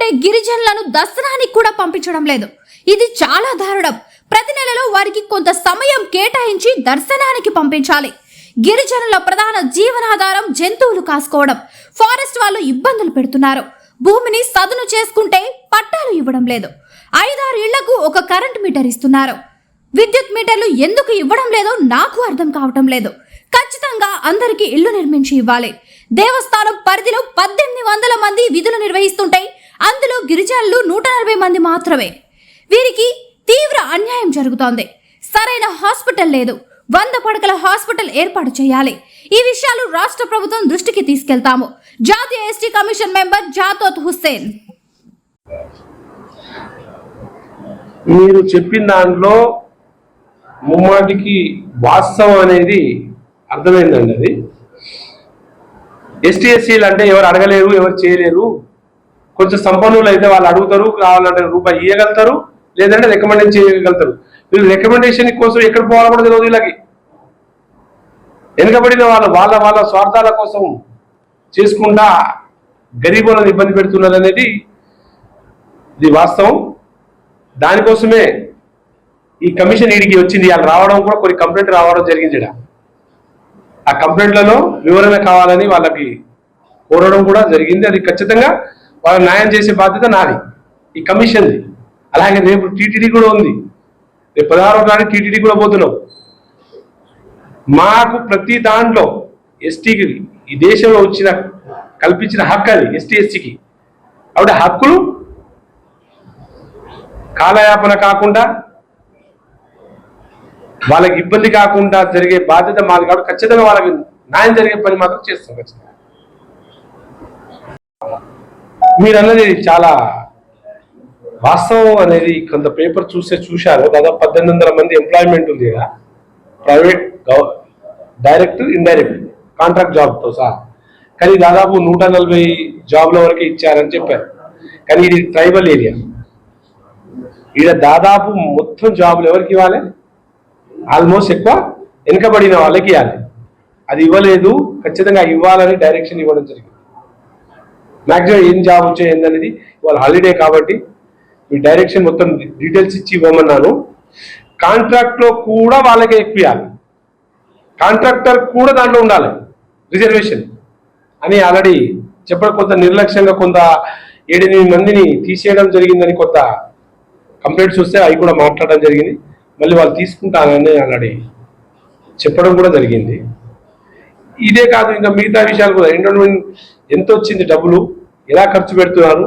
ఉండే గిరిజనులను దర్శనానికి కూడా పంపించడం లేదు. ఇది చాలా దారుణం. ప్రతి నెలలో వారికి కొంత సమయం కేటాయించి దర్శనానికి పంపించాలి. గిరిజనుల ప్రధాన జీవనాధారం జంతువులు కాసుకోవడం. ఫారెస్ట్ వాళ్ళు ఇబ్బందులు పెడుతున్నారు. భూమిని సదును చేసుకుంటే పట్టాలు ఇవ్వడం లేదు. 5-6 ఇళ్లకు ఒక కరెంట్ మీటర్ ఇస్తున్నారు. విద్యుత్ మీటర్లు ఎందుకు ఇవ్వడం లేదో నాకు అర్థం కావటం లేదు. ఖచ్చితంగా అందరికీ ఇళ్లు నిర్మించి ఇవ్వాలి. దేవస్థానం పరిధిలో 1800 మంది విధులు నిర్వహిస్తుంటే అందులో గిరిజనులు 140 మంది మాత్రమే. వీరికి తీవ్ర అన్యాయం జరుగుతోంది. సరైన హాస్పిటల్ లేదు. 100 పడకల హాస్పిటల్ ఏర్పాటు చేయాలి. ఈ విషయాలు రాష్ట్ర ప్రభుత్వం దృష్టికి తీసుకెళ్తాము. జాతీయ ఎస్టీ కమిషన్ మెంబర్ జాతోత్ హుస్సేన్. మీరు చెప్పిన దాంట్లో ముమ్మాటికి వాస్తవం అనేది అర్థమైందండి. అది ఎస్టీ ఎస్సీలు అంటే ఎవరు అడగలేరు, ఎవరు చేయలేరు. కొంచెం సంపన్నులు అయితే వాళ్ళు అడుగుతారు, కావాలంటే రూపాయి ఇవ్వగలుగుతారు, లేదంటే రికమెండేషన్ చేయగలుగుతారు. వీళ్ళు రికమెండేషన్ కోసం ఎక్కడ పోవాలో కూడా తెలియదు. వీళ్ళకి వెనుకబడిన వాళ్ళ వాళ్ళ స్వార్థాల కోసం చేసుకుంటా గరీబులను ఇబ్బంది పెడుతున్నారు అనేది ఇది వాస్తవం. దానికోసమే ఈ కమిషన్ ఈడికి వచ్చింది. వాళ్ళు రావడం కూడా కొన్ని కంప్లైంట్ రావడం జరిగింది. ఆ కంప్లైంట్లలో వివరణ కావాలని వాళ్ళకి కోరడం కూడా జరిగింది. అది ఖచ్చితంగా వాళ్ళ న్యాయం చేసే బాధ్యత నాది, ఈ కమిషన్ది. అలాగే రేపు టీటీడీ కూడా ఉంది. రేపు 16వ తారీఖు టీటీడీ కూడా పోతున్నాం. మాకు ప్రతి దాంట్లో ఎస్టీకి ఈ దేశంలో కల్పించిన హక్కు అది ఎస్టీ ఎస్సీకి. కాబట్టి హక్కులు కాలయాపన కాకుండా వాళ్ళకి ఇబ్బంది కాకుండా జరిగే బాధ్యత మాది. కాబట్టి ఖచ్చితంగా వాళ్ళకి న్యాయం జరిగే పని మాత్రం చేస్తాం. ఖచ్చితంగా మీరు అన్నది చాలా వాస్తవం అనేది. కొంత పేపర్ చూశారు. దాదాపు 1800 మంది ఎంప్లాయ్మెంట్ ఉంది కదా, ప్రైవేట్, డైరెక్ట్, ఇండైరెక్ట్, కాంట్రాక్ట్ జాబ్తో సహా. కానీ దాదాపు 140 జాబ్ల వరకే ఇచ్చారని చెప్పారు. కానీ ఇది ట్రైబల్ ఏరియా. ఈడ దాదాపు మొత్తం జాబులు ఎవరికి ఇవ్వాలి? ఆల్మోస్ట్ ఎక్కువ వెనుకబడిన వాళ్ళకి ఇవ్వాలి. అది ఇవ్వలేదు. ఖచ్చితంగా ఇవ్వాలని డైరెక్షన్ ఇవ్వడం జరిగింది. మ్యాక్సిమం ఏం జాబ్ వచ్చేది అనేది ఇవాళ హాలిడే కాబట్టి ఈ డైరెక్షన్ మొత్తం డీటెయిల్స్ ఇచ్చి ఇవ్వమన్నాను. కాంట్రాక్ట్లో కూడా వాళ్ళకే ఎక్కువ ఇవ్వాలి. కాంట్రాక్టర్ కూడా దాంట్లో ఉండాలి రిజర్వేషన్ అని ఆల్రెడీ చెప్పడం. కొంత నిర్లక్ష్యంగా కొంత 7-8 మందిని తీసేయడం జరిగిందని కొంత కంప్లైంట్స్ వస్తే అవి కూడా మాట్లాడడం జరిగింది. మళ్ళీ వాళ్ళు తీసుకుంటానని ఆల్రెడీ చెప్పడం కూడా జరిగింది. ఇదే కాదు, ఇంకా మిగతా విషయాలు కూడా ఎంత వచ్చింది, డబ్బులు ఎలా ఖర్చు పెడుతున్నారు,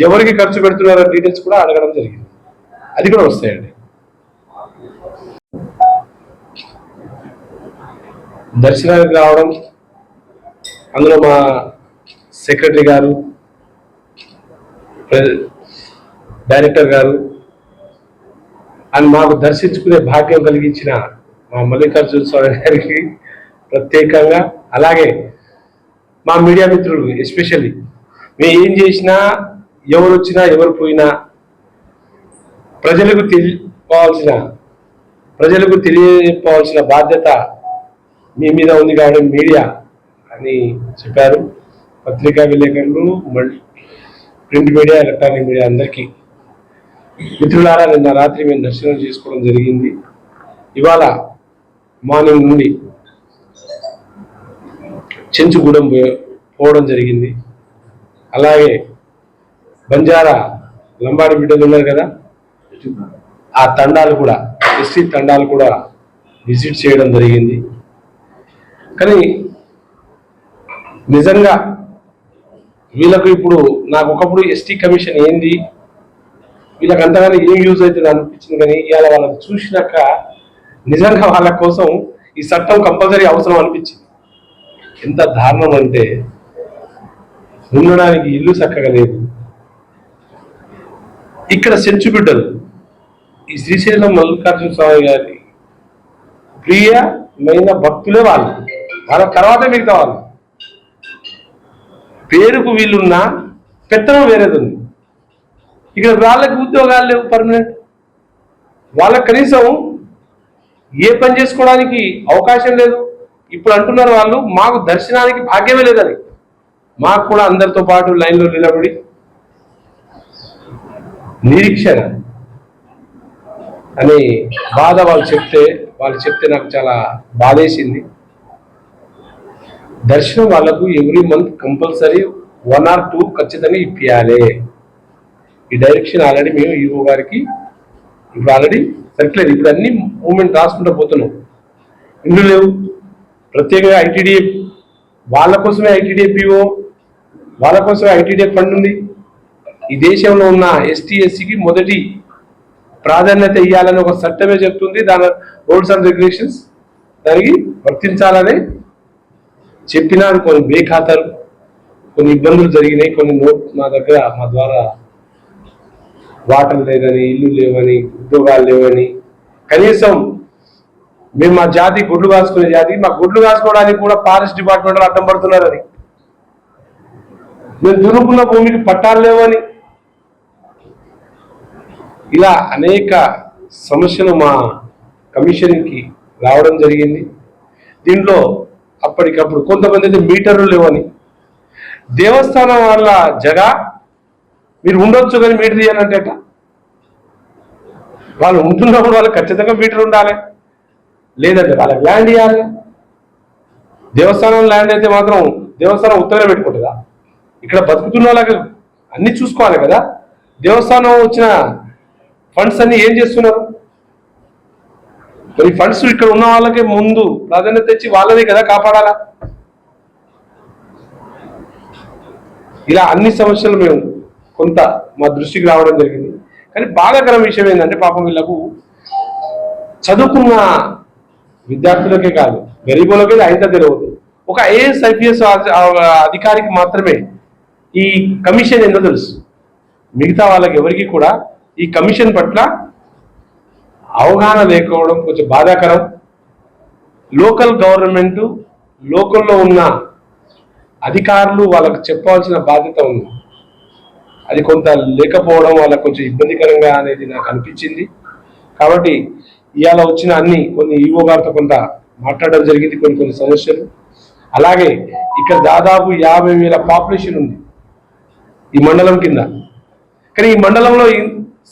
ఎవరికి ఖర్చు పెడుతున్నారు డీటెయిల్స్ కూడా అడగడం జరిగింది. అది కూడా వస్తాయండి. దర్శనానికి రావడం, అందులో మా సెక్రటరీ గారు, డైరెక్టర్ గారు అండ్ మాకు దర్శించుకునే భాగ్యం కలిగించిన మా మల్లికార్జున స్వామి గారికి ప్రత్యేకంగా, అలాగే మా మీడియా మిత్రులు ఎస్పెషల్లీ, మేము ఏం చేసినా, ఎవరు వచ్చినా ఎవరు పోయినా ప్రజలకు తెలియపోవాల్సిన బాధ్యత మీ మీద ఉంది కాబట్టి మీడియా అని చెప్పారు. పత్రికా విలేకరులు, ప్రింట్ మీడియా, ఎలక్ట్రానిక్ మీడియా అందరికీ మిత్రులారా, నిన్న రాత్రి మేము దర్శనం చేసుకోవడం జరిగింది. ఇవాళ మార్నింగ్ నుండి చెంచుగూడెం పోవడం జరిగింది. అలాగే బంజారా లంబాడి బిడ్డలు ఉన్నారు కదా, ఆ తండాలు కూడా, ఎస్టీ తండాలు కూడా విజిట్ చేయడం జరిగింది. కానీ నిజంగా వీళ్ళకు ఇప్పుడు నాకు ఒకప్పుడు ఎస్టీ కమిషన్ ఏంది, వీళ్ళకి అంతగానే ఏం యూజ్ అవుతుంది అనిపించింది. కానీ ఇవాళ వాళ్ళని చూసినాక నిజంగా వాళ్ళ కోసం ఈ చట్టం కంపల్సరీ అవసరం అనిపించింది. ఎంత దారుణం అంటే, ఉండడానికి ఇల్లు చక్కగా లేదు. ఇక్కడ సెంచు బిడ్డలు, ఈ శ్రీశైలం మల్లికార్జున స్వామి గారి ప్రియమైన భక్తులే వాళ్ళు. వాళ్ళ తర్వాత మిగతా వాళ్ళు. పేరుకు వీళ్ళున్నా పెత్తనం వేరేది ఉంది. ఇక్కడ వాళ్ళకి ఉద్యోగాలు లేవు పర్మనెంట్. వాళ్ళకి కనీసం ఏ పని చేసుకోవడానికి అవకాశం లేదు. ఇప్పుడు అంటున్నారు వాళ్ళు, మాకు దర్శనానికి భాగ్యమే లేదని. మాకు కూడా అందరితో పాటు లైన్లో నిలబడి నిరీక్షణ అనే బాధ వాళ్ళు చెప్తే నాకు చాలా బాధేసింది. దర్శనం వాళ్ళకు ఎవ్రీ మంత్ కంపల్సరీ 1 or 2 ఖచ్చితంగా ఇప్పియాలి. ఈ డైరెక్షన్ ఆల్రెడీ మేము ఈఓ గారికి ఇప్పుడు ఆల్రెడీ సర్క్యులర్ ఇప్పుడు అన్ని మూమెంట్ రాసుకుంటూ పోతున్నాం. ఇండ్లు లేవు, ప్రత్యేకంగా ఐటీడీఏ వాళ్ళ కోసమే ఐటీడీఏ పిఓ వాళ్ళ కోసమే ఐటీడీఏ ఫండ్ ఉంది. ఈ దేశంలో ఉన్న ఎస్టీ ఎస్సీకి మొదటి ప్రాధాన్యత ఇవ్వాలని ఒక చట్టమే చెప్తుంది. దాని రూల్స్ అండ్ రెగ్యులేషన్స్ దానికి వర్తించాలని చెప్పినా కొన్ని బేఖాతరు, కొన్ని ఇబ్బందులు జరిగినాయి. కొన్ని మా దగ్గర మా ద్వారా వాటర్ లేదని, ఇల్లు లేవని, ఉద్యోగాలు లేవని, కనీసం మేము మా జాతి గుడ్లు కాసుకునే జాతి, మా గుడ్లు కాసుకోవడానికి కూడా ఫారెస్ట్ డిపార్ట్మెంట్ అడ్డం పడుతున్నారని, మేము దున్నుకున్న భూమికి పట్టాలు లేవని, ఇలా అనేక సమస్యలు మా కమిషన్కి రావడం జరిగింది. దీంట్లో అప్పటికప్పుడు కొంతమంది అయితే మీటర్లు లేవని, దేవస్థానం వాళ్ళ జగా మీరు ఉండొచ్చు కానీ మీటర్ తీయాలంటే వాళ్ళు ఉంటున్నప్పుడు వాళ్ళకి ఖచ్చితంగా మీటర్ ఉండాలి, లేదంటే వాళ్ళకి ల్యాండ్ ఇవ్వాలి. దేవస్థానం ల్యాండ్ అయితే మాత్రం దేవస్థానం ఉత్తరం పెట్టుకుంటుందా? ఇక్కడ బతుకుతున్న వాళ్ళకి అన్ని చూసుకోవాలి కదా. దేవస్థానం వచ్చిన ఫండ్స్ అన్ని ఏం చేస్తున్నారు? మరి ఫండ్స్ ఇక్కడ ఉన్న వాళ్ళకి ముందు ప్రాధాన్యత ఇచ్చి వాళ్ళదే కదా కాపాడాలా. ఇలా అన్ని సమస్యలు మేము కొంత మా దృష్టికి రావడం జరిగింది. కానీ బాధాకరం విషయం ఏంటంటే పాపం వీళ్ళకు చదువుకున్న విద్యార్థులకే కాదు, గరీబులకే అయితే తెలియదు. ఒక ఐఏఎస్ ఐపీఎస్ అధికారికి మాత్రమే ఈ కమిషన్ ఏందో తెలుసు. మిగతా వాళ్ళకి ఎవరికి కూడా ఈ కమిషన్ పట్ల అవగాహన లేకపోవడం కొంచెం బాధాకరం. లోకల్ గవర్నమెంట్, లోకల్లో ఉన్న అధికారులు వాళ్ళకు చెప్పాల్సిన బాధ్యత ఉంది. అది కొంత లేకపోవడం వాళ్ళకు కొంచెం ఇబ్బందికరంగా అనేది నాకు అనిపించింది. కాబట్టి ఇవాళ వచ్చిన కొన్ని ఈఓ గారితో కొంత మాట్లాడడం జరిగింది, కొన్ని సమస్యలు. అలాగే ఇక్కడ దాదాపు 50,000 పాపులేషన్ ఉంది ఈ మండలం కింద. కానీ ఈ మండలంలో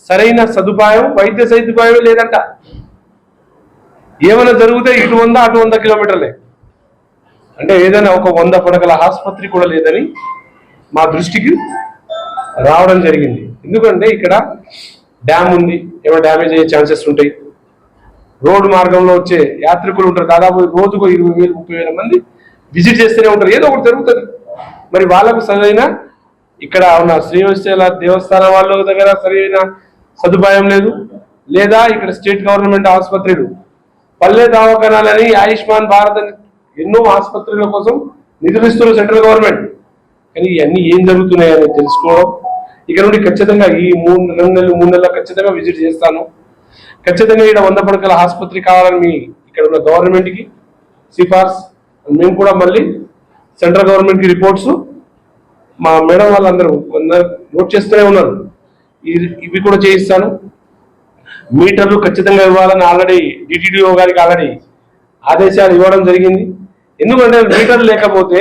సరైన సదుపాయం, వైద్య సదుపాయం లేదంట. ఏమైనా జరిగితే ఇటు 100 అటు 100 కిలోమీటర్లే. అంటే ఏదైనా ఒక 100 పడకల ఆసుపత్రి కూడా లేదని మా దృష్టికి రావడం జరిగింది. ఎందుకంటే ఇక్కడ డ్యామ్ ఉంది, ఏమైనా డ్యామేజ్ అయ్యే ఛాన్సెస్ ఉంటాయి. రోడ్డు మార్గంలో వచ్చే యాత్రికులు ఉంటారు, దాదాపు రోజుకు 20,000-30,000 మంది విజిట్ చేస్తూనే ఉంటారు, ఏదో ఒకటి జరుగుతుంది. మరి వాళ్ళకు సరైన ఇక్కడ ఉన్న శ్రీవత్సల దేవస్థానం వాళ్ళ దగ్గర సరైన సదుపాయం లేదు, లేదా ఇక్కడ స్టేట్ గవర్నమెంట్ ఆసుపత్రులు, పల్లె దవాఖానాలని, ఆయుష్మాన్ భారత్ అని ఎన్నో ఆసుపత్రుల కోసం నిధులు ఇస్తున్న సెంట్రల్ గవర్నమెంట్. కానీ ఇవన్నీ ఏం జరుగుతున్నాయని తెలుసుకోవడం, ఇక్కడ నుండి ఖచ్చితంగా ఈ 2 నెలలు 3 నెలలు ఖచ్చితంగా విజిట్ చేస్తాను. ఖచ్చితంగా ఇక్కడ 100 పడకల ఆసుపత్రి కావాలని మీ ఇక్కడ ఉన్న గవర్నమెంట్కి సిఫార్సు. మేము కూడా మళ్ళీ సెంట్రల్ గవర్నమెంట్కి రిపోర్ట్స్ మా మేడం వాళ్ళందరూ నోట్ చేస్తూనే ఉన్నారు, ఇవి కూడా చేయిస్తాను. మీటర్లు ఖచ్చితంగా ఇవ్వాలని ఆల్రెడీ డిటిడిఓ గారికి ఆల్రెడీ ఆదేశాలు ఇవ్వడం జరిగింది. ఎందుకంటే మీటర్లు లేకపోతే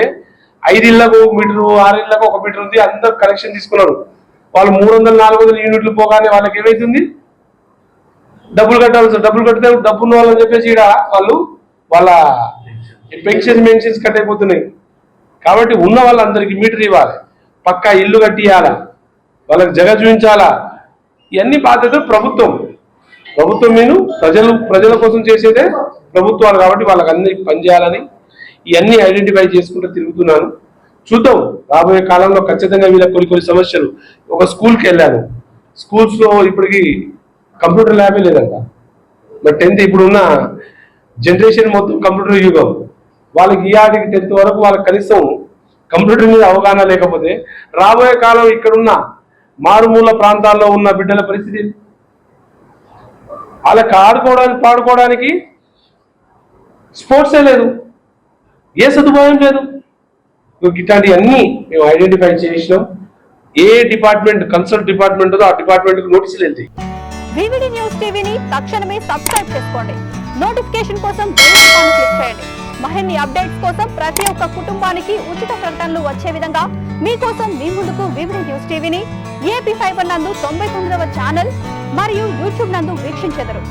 5 ఇళ్లకు మీటరు, 6 ఇళ్లకు 1 మీటర్ ఉంది, అందరూ కనెక్షన్ తీసుకున్నారు. వాళ్ళు 300-400 యూనిట్లు పోగానే వాళ్ళకి ఏమైతుంది, డబ్బులు కడితే డబ్బు ఉన్న వాళ్ళని చెప్పేసి ఇక్కడ వాళ్ళు వాళ్ళ మెన్షన్స్ కట్ అయిపోతున్నాయి. కాబట్టి ఉన్న వాళ్ళందరికీ మీటర్ ఇవ్వాలి, పక్కా ఇల్లు కట్టియాలా, వాళ్ళకి జగ చూపించాలా. ఇవన్నీ బాధ్యతలు ప్రభుత్వం నేను ప్రజల కోసం చేసేదే ప్రభుత్వాలు. కాబట్టి వాళ్ళకి అన్ని పనిచేయాలని ఇవన్నీ ఐడెంటిఫై చేసుకుంటూ తిరుగుతున్నాను. చూద్దాం రాబోయే కాలంలో ఖచ్చితంగా వీళ్ళకి కొన్ని సమస్యలు. ఒక స్కూల్కి వెళ్ళాను, స్కూల్స్లో ఇప్పటికి కంప్యూటర్ ల్యాబే లేదంట. మరి 10th ఇప్పుడున్న జనరేషన్ మొత్తం కంప్యూటర్ యుగం. వాళ్ళకి ఈ ఆటికి 10th వరకు వాళ్ళకి కనీసం కంప్యూటర్ మీద అవగాహన లేకపోతే రాబోయే కాలం ఇక్కడున్న మారుమూల ప్రాంతాల్లో ఉన్న బిడ్డల పరిస్థితి, వాళ్ళకి ఆడుకోవడానికి పాడుకోవడానికి స్పోర్ట్సే లేదు, ఏ సదుపాయం లేదు. ఇట్లాంటివన్నీ మేము ఐడెంటిఫై చేసినాం. ఏ డిపార్ట్మెంట్ కన్సల్ట్ డిపార్ట్మెంట్ ఉందో ఆ డిపార్ట్మెంట్కి నోటీసులు వెళ్తాయి. VVD న్యూస్ టీవీని తక్షణమే సబ్స్క్రైబ్ చేసుకోండి. నోటిఫికేషన్ కోసం బెల్ ఐకాన్ క్లిక్ చేయండి. మరిన్ని అప్డేట్స్ కోసం ప్రతి ఒక్క కుటుంబానికి ఉచిత ప్రకటనలు వచ్చే విధంగా మీకోసం మీ ముందుకు వివిధ న్యూస్ టీవీని ఏపీ ఫైబర్ నందు 99వ ఛానల్ మరియు యూట్యూబ్ నందు వీక్షించెదరు.